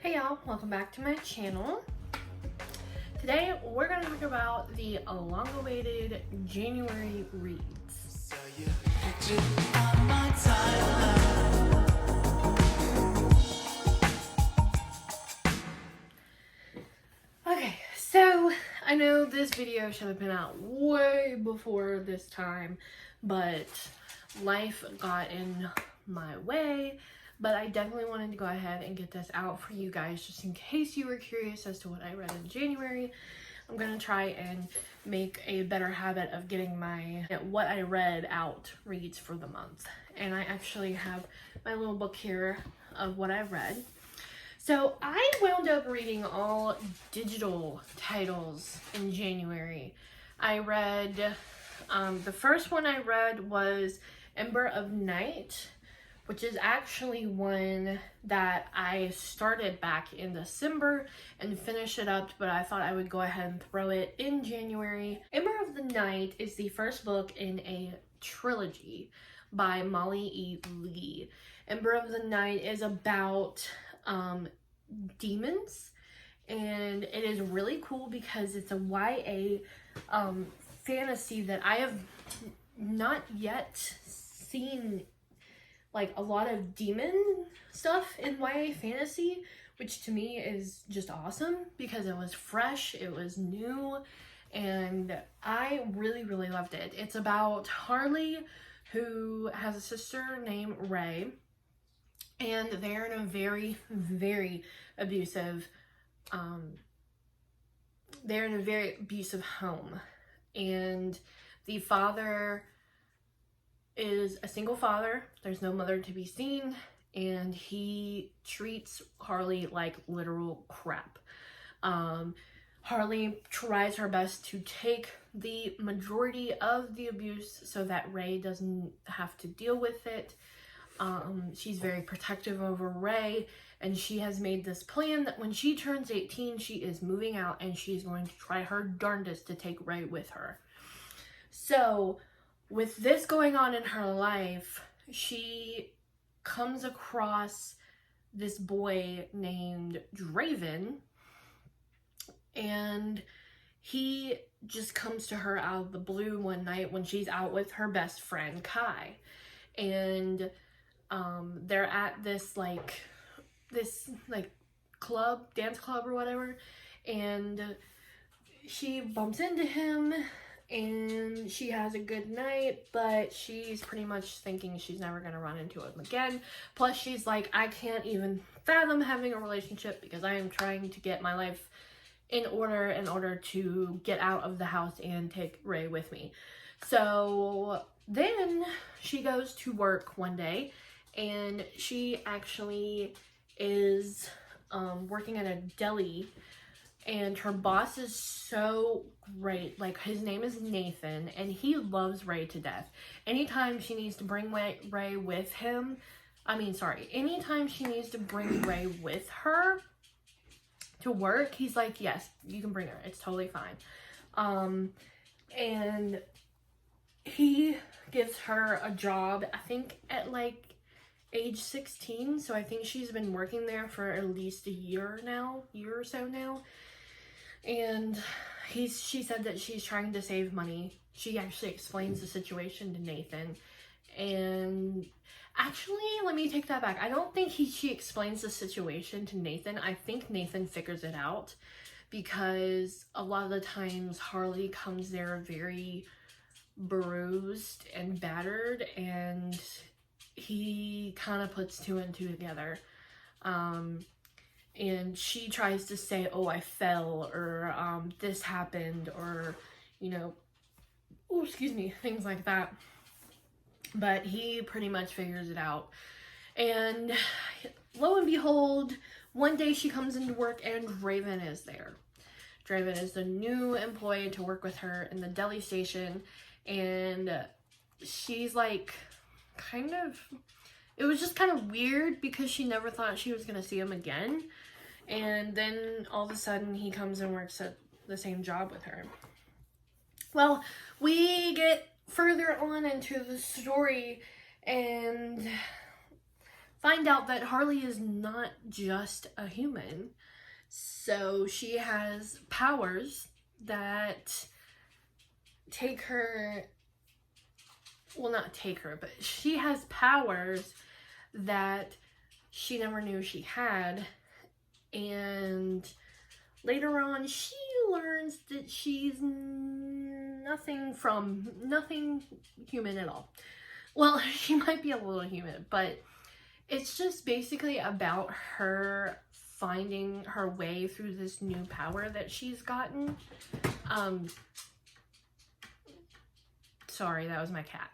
Hey y'all, welcome back to my channel. Today we're going to talk about the long-awaited January reads. Okay, so I know this video should have been out way before this time, but life got in my way. But I definitely wanted to go ahead and get this out for you guys just in case you were curious as to what I read in January. I'm going to try and make a better habit of getting my what I read out reads for the month. And I actually have my little book here of what I read. So I wound up reading all digital titles in January. I read, the first one I read was Ember of Night, which is actually one that I started back in December and finished it up, but I thought I would go ahead and throw it in January. Ember of the Night is the first book in a trilogy by Molly E. Lee. Ember of the Night is about demons, and it is really cool because it's a YA fantasy that I have not yet seen, like, a lot of demon stuff in YA fantasy, which to me is just awesome because it was fresh, it was new, and I really loved it. It's about Harley, who has a sister named Ray, and they're in a very abusive home, and the father is a single father. There's no mother to be seen, and he treats Harley like literal crap. Harley tries her best to take the majority of the abuse so that Ray doesn't have to deal with it. She's very protective over Ray, and she has made this plan that when she turns 18, she is moving out and she's going to try her darndest to take Ray with her. So with this going on in her life, she comes across this boy named Draven, and he just comes to her out of the blue one night when she's out with her best friend Kai, and they're at this club, dance club or whatever, and she bumps into him and she has a good night, but she's pretty much thinking she's never gonna run into him again. Plus she's like, I can't even fathom having a relationship because I am trying to get my life in order to get out of the house and take Ray with me. So then she goes to work one day, and she actually is working at a deli, and her boss is so great. Like, his name is Nathan, and he loves Ray to death. Anytime she needs to bring Ray with him, anytime she needs to bring Ray with her to work, he's like, yes, you can bring her. It's totally fine. And he gives her a job, I think at like age 16. So I think she's been working there for at least a year or so now. And she said that she's trying to save money. She actually explains the situation to Nathan. And actually, let me take that back. I don't think she explains the situation to Nathan. I think Nathan figures it out, because a lot of the times Harley comes there very bruised and battered, and he kind of puts two and two together. And she tries to say, oh, I fell, or this happened, or, oh, excuse me, things like that. But he pretty much figures it out. And lo and behold, one day she comes into work and Draven is there. Draven is the new employee to work with her in the deli station. And she's like, it was just kind of weird because she never thought she was going to see him again. And then all of a sudden he comes and works at the same job with her. Well, we get further on into the story, and find out that Harley is not just a human. So she has powers that take her, well, not take her, but she has powers that she never knew she had. And later on, she learns that she's nothing human at all. Well, she might be a little human, but it's just basically about her finding her way through this new power that she's gotten. Sorry, that was my cat.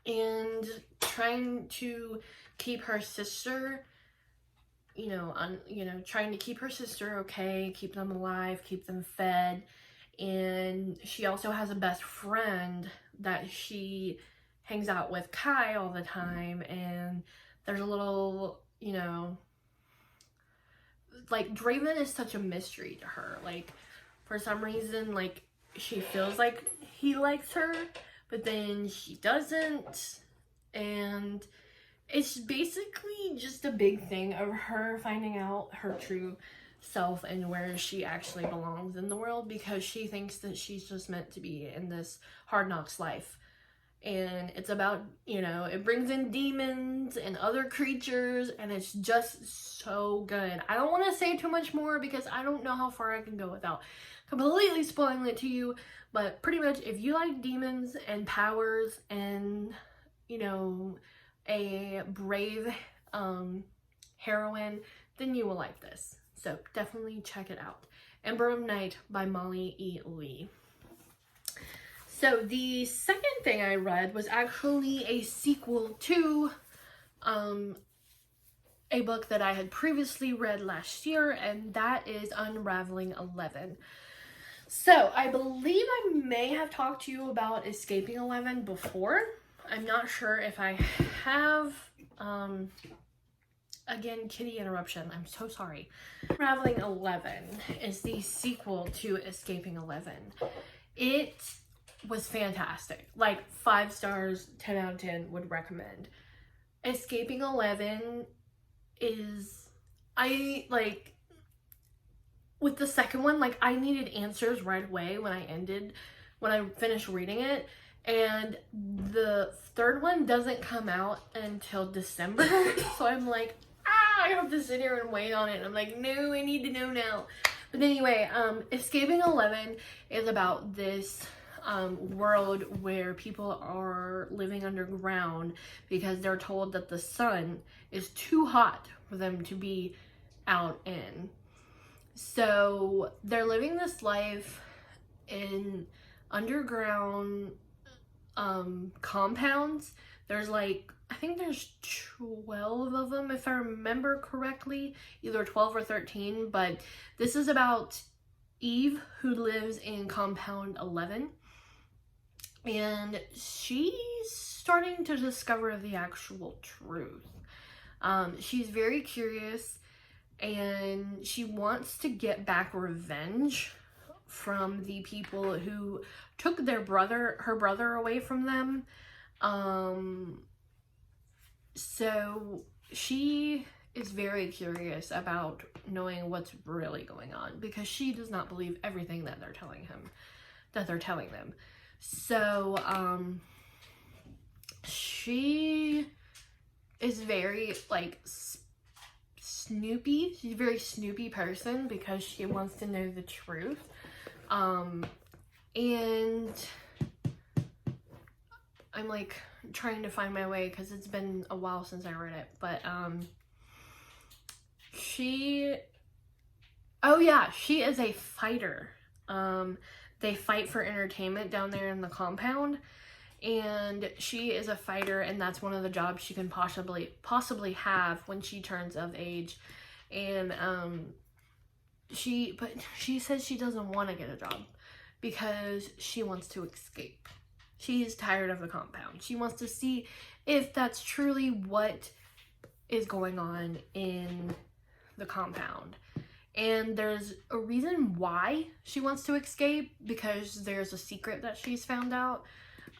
And trying to keep her sister, trying to keep her sister okay, keep them alive, keep them fed. And she also has a best friend that she hangs out with, Kai, all the time. And there's a little, like, Draven is such a mystery to her. Like, for some reason, like, she feels like he likes her, but then he doesn't. And it's basically just a big thing of her finding out her true self and where she actually belongs in the world, because she thinks that she's just meant to be in this hard knocks life. And it's about, it brings in demons and other creatures, and it's just so good. I don't want to say too much more because I don't know how far I can go without completely spoiling it to you. But pretty much, if you like demons and powers and, a brave heroine, then you will like this. So definitely check it out. Ember of Night by Molly E. Lee. So the second thing I read was actually a sequel to a book that I had previously read last year, and that is Unraveling 11. So I believe I may have talked to you about Escaping 11 before. I'm not sure if I have. Again, kitty interruption. I'm so sorry. Unraveling 11 is the sequel to Escaping 11. It was fantastic. Like, 5 stars, 10 out of 10, would recommend. Escaping 11 is, with the second one, like, I needed answers right away when I finished reading it. And the third one doesn't come out until December. So I'm like, I have to sit here and wait on it. And I'm like, no, I need to know now. But anyway, Escaping 11 is about this world where people are living underground because they're told that the sun is too hot for them to be out in. So they're living this life in underground compounds. There's I think there's 12 of them, if I remember correctly, either 12 or 13, but this is about Eve, who lives in compound 11, and she's starting to discover the actual truth. She's very curious, and she wants to get back revenge from the people who took her brother away from them. So she is very curious about knowing what's really going on, because she does not believe everything that they're telling them. So she is very Snoopy. She's a very Snoopy person because she wants to know the truth. And I'm trying to find my way because it's been a while since I read it, but she is a fighter. They fight for entertainment down there in the compound, and she is a fighter, and that's one of the jobs she can possibly have when she turns of age. And she says she doesn't want to get a job because she wants to escape. She's tired of the compound. She wants to see if that's truly what is going on in the compound. And there's a reason why she wants to escape, because there's a secret that she's found out.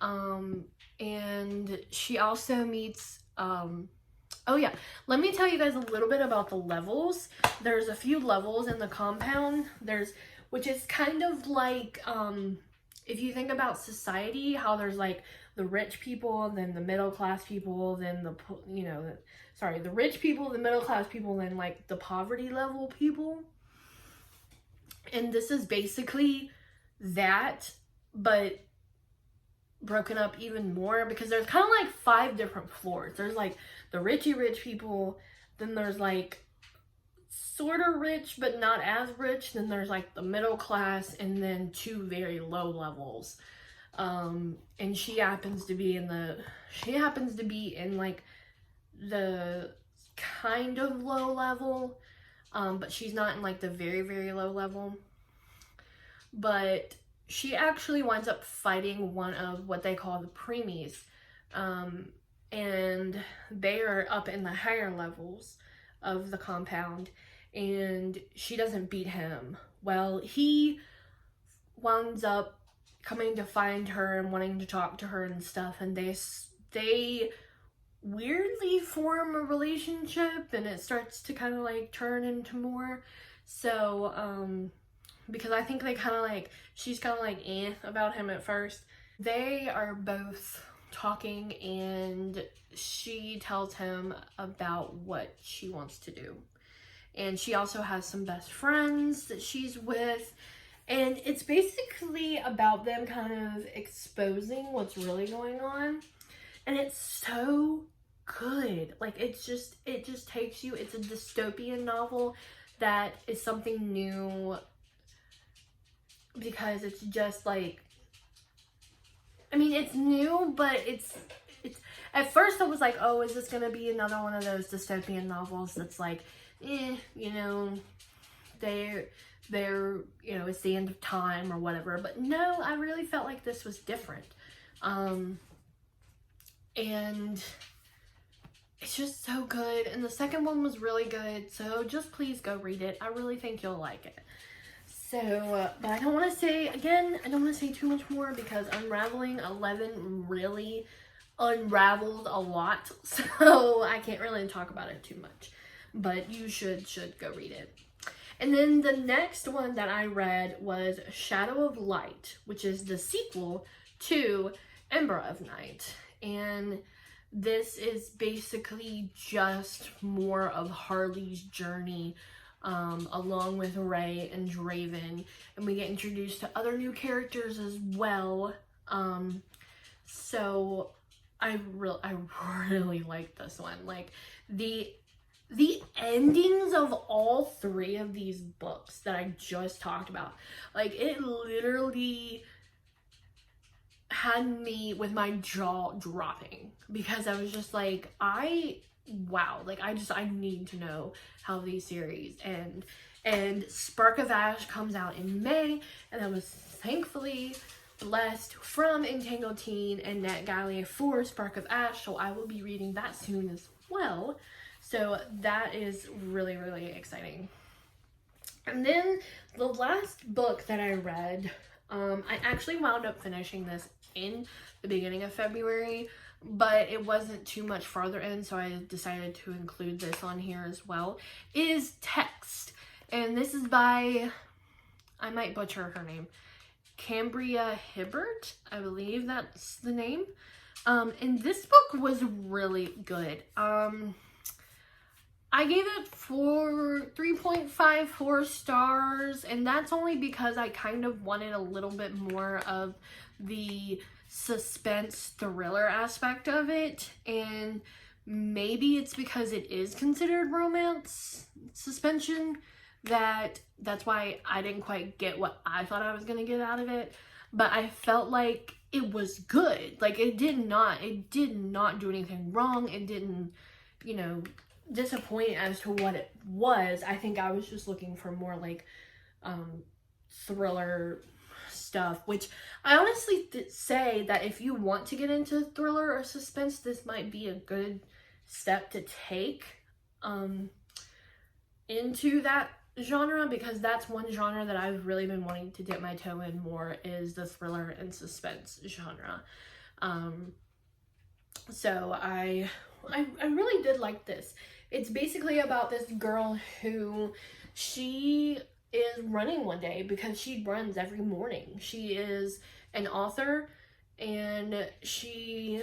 And she also meets, oh yeah, let me tell you guys a little bit about the levels. There's a few levels in the compound. Which is kind of like, if you think about society, how there's like the rich people, then the middle class people, then the rich people, the middle class people, then like the poverty level people. And this is basically that, but broken up even more, because there's kind of like 5 different floors. There's like the rich people, then there's like sort of rich but not as rich, then there's like the middle class, and then 2 very low levels. And she happens to be in like the kind of low level, but she's not in like the very, very low level. But she actually winds up fighting one of what they call the preemies, and they are up in the higher levels of the compound, and she doesn't beat him. Well, he winds up coming to find her and wanting to talk to her and stuff, and they weirdly form a relationship, and it starts to kind of like turn into more. So because I think they kind of like, she's kind of like about him at first. They are both talking, and she tells him about what she wants to do. And she also has some best friends that she's with. And it's basically about them kind of exposing what's really going on. And it's so good. Like, it just takes you, it's a dystopian novel that is something new, because it's just like, I mean, it's new, but it's at first I was like, oh, is this gonna be another one of those dystopian novels that's like, they're it's the end of time or whatever. But no, I really felt like this was different. And it's just so good. And the second one was really good, so just please go read it. I really think you'll like it. So, but I don't want to say too much more, because Unraveling 11 really unraveled a lot, so I can't really talk about it too much. But you should go read it. And then the next one that I read was Shadow of Light, which is the sequel to Ember of Night. And this is basically just more of Harley's journey, along with Ray and Draven, and we get introduced to other new characters as well. So I really like this one. Like, the endings of all 3 of these books that I just talked about, like, it literally had me with my jaw dropping, because I was just like, wow, like, I need to know how these series end. And Spark of Ash comes out in May, and I was thankfully blessed from Entangled Teen and NetGalley for Spark of Ash, so I will be reading that soon as well. So that is really, really exciting. And then the last book that I read, I actually wound up finishing this in the beginning of February, but it wasn't too much farther in, so I decided to include this on here as well, is Text. And this is by, I might butcher her name, Cambria Hibbert, I believe that's the name. And this book was really good. I gave it 3.54 stars, and that's only because I kind of wanted a little bit more of the suspense thriller aspect of it, and maybe it's because it is considered romance suspension that's why I didn't quite get what I thought I was gonna get out of it. But I felt like it was good. Like, it did not do anything wrong. It didn't, disappoint as to what it was. I think I was just looking for more like thriller stuff, which I honestly say that if you want to get into thriller or suspense, this might be a good step to take into that genre, because that's one genre that I've really been wanting to dip my toe in more, is the thriller and suspense genre. So I really did like this. It's basically about this girl who, she is running one day because she runs every morning. She is an author, and she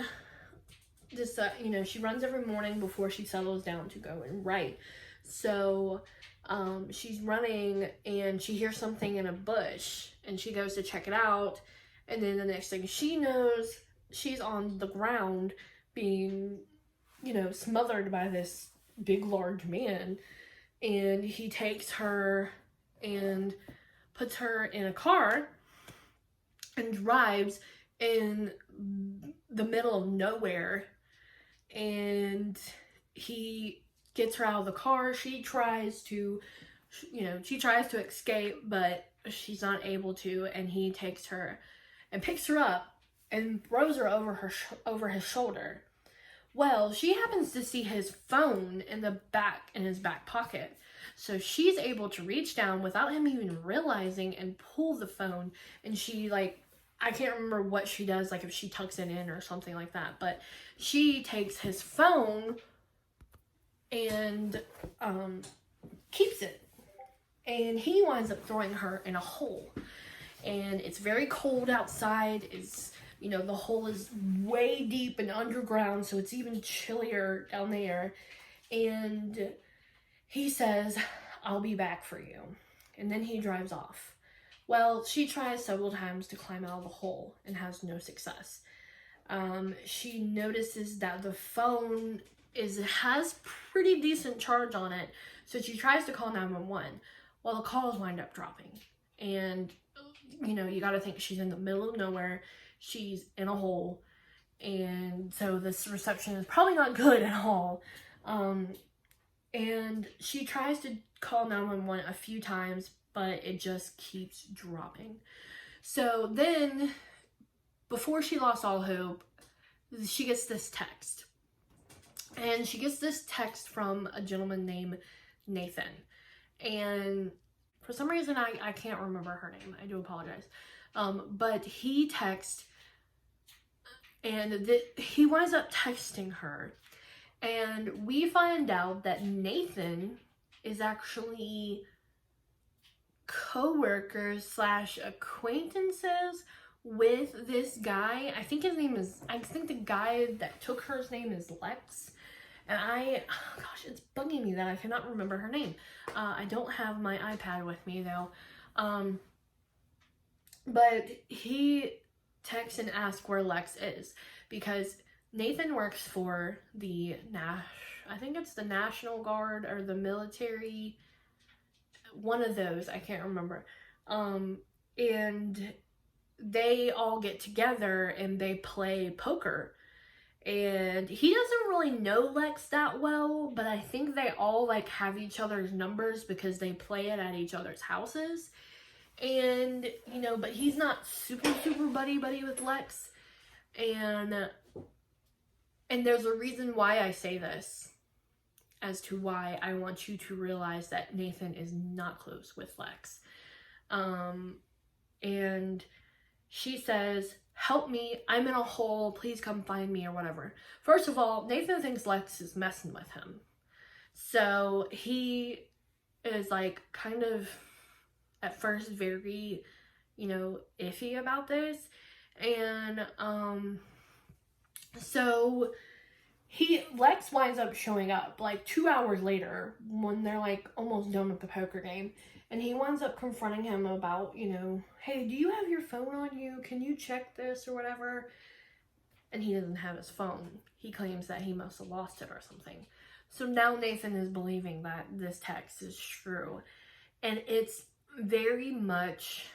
just, she runs every morning before she settles down to go and write. So she's running and she hears something in a bush and she goes to check it out. And then the next thing she knows, she's on the ground being, smothered by this big, large man. And he takes her and puts her in a car and drives in the middle of nowhere. And he gets her out of the car. She tries to escape, but she's not able to. And he takes her and picks her up and throws her over his shoulder. Well, she happens to see his phone in his back pocket. So she's able to reach down without him even realizing and pull the phone. And she, I can't remember what she does, if she tucks it in or something like that. But she takes his phone and keeps it. And he winds up throwing her in a hole. And it's very cold outside. It's, the hole is way deep and underground, so it's even chillier down there. And he says, "I'll be back for you." And then he drives off. Well, she tries several times to climb out of the hole and has no success. She notices that the phone has pretty decent charge on it, so she tries to call 911. Well, the calls wind up dropping. And, you gotta think she's in the middle of nowhere. She's in a hole. And so this reception is probably not good at all. And she tries to call 911 a few times, but it just keeps dropping. So then, before she lost all hope, she gets this text. And she gets this text from a gentleman named Nathan. And for some reason, I can't remember her name. I do apologize. But he texts, and he winds up texting her. And we find out that Nathan is actually co-workers / acquaintances with this guy. I think the guy that took her's name is Lex. And it's bugging me that I cannot remember her name. I don't have my iPad with me though. But he texts and asks where Lex is, because Nathan works for I think it's the National Guard or the military, one of those, I can't remember. And they all get together and they play poker. And he doesn't really know Lex that well, but I think they all have each other's numbers because they play it at each other's houses. And, but he's not super buddy with Lex. And there's a reason why I say this, as to why I want you to realize that Nathan is not close with Lex. And she says, "Help me, I'm in a hole, please come find me," or whatever. First of all, Nathan thinks Lex is messing with him. So he is kind of at first very, iffy about this. And so Lex winds up showing up 2 hours later when they're almost done with the poker game. And he winds up confronting him about, "Hey, do you have your phone on you? Can you check this or whatever?" And he doesn't have his phone. He claims that he must have lost it or something. So now Nathan is believing that this text is true. And it's very much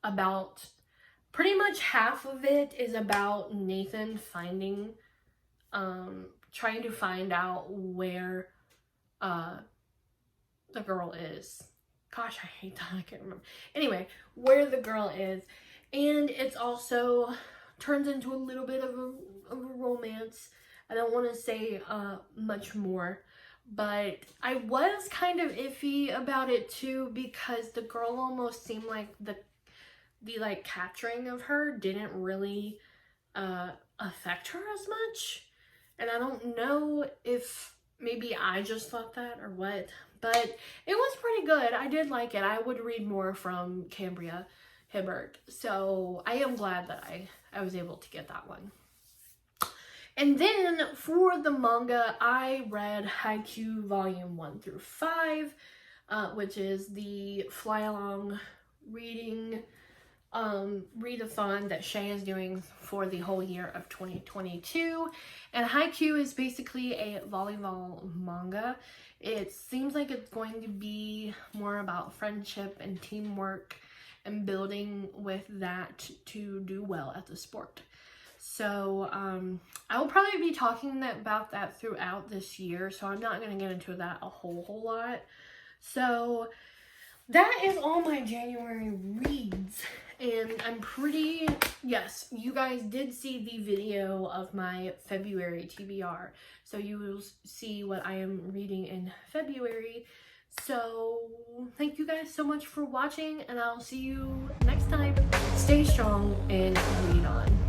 about, pretty much half of it is about Nathan trying to find out where the girl is. Gosh, I hate that. I can't remember. Anyway, where the girl is. And it's also turns into a little bit of a romance. I don't want to say much more. But I was kind of iffy about it too, because the girl almost seemed like the capturing of her didn't really affect her as much. And I don't know if maybe I just thought that or what, but it was pretty good. I did like it. I would read more from Cambria Hibbert. So I am glad that I was able to get that one. And then for the manga, I read Haikyuu Volume 1 through 5, which is the fly-along reading readathon that Shay is doing for the whole year of 2022. And Haikyuu is basically a volleyball manga. It seems like it's going to be more about friendship and teamwork and building with that to do well at the sport. So I will probably be talking about that throughout this year, so I'm not going to get into that a whole lot. So that is all my January reads, and I'm pretty, yes, you guys did see the video of my February TBR, so you will see what I am reading in February. So thank you guys so much for watching, and I'll see you next time. Stay strong and read on.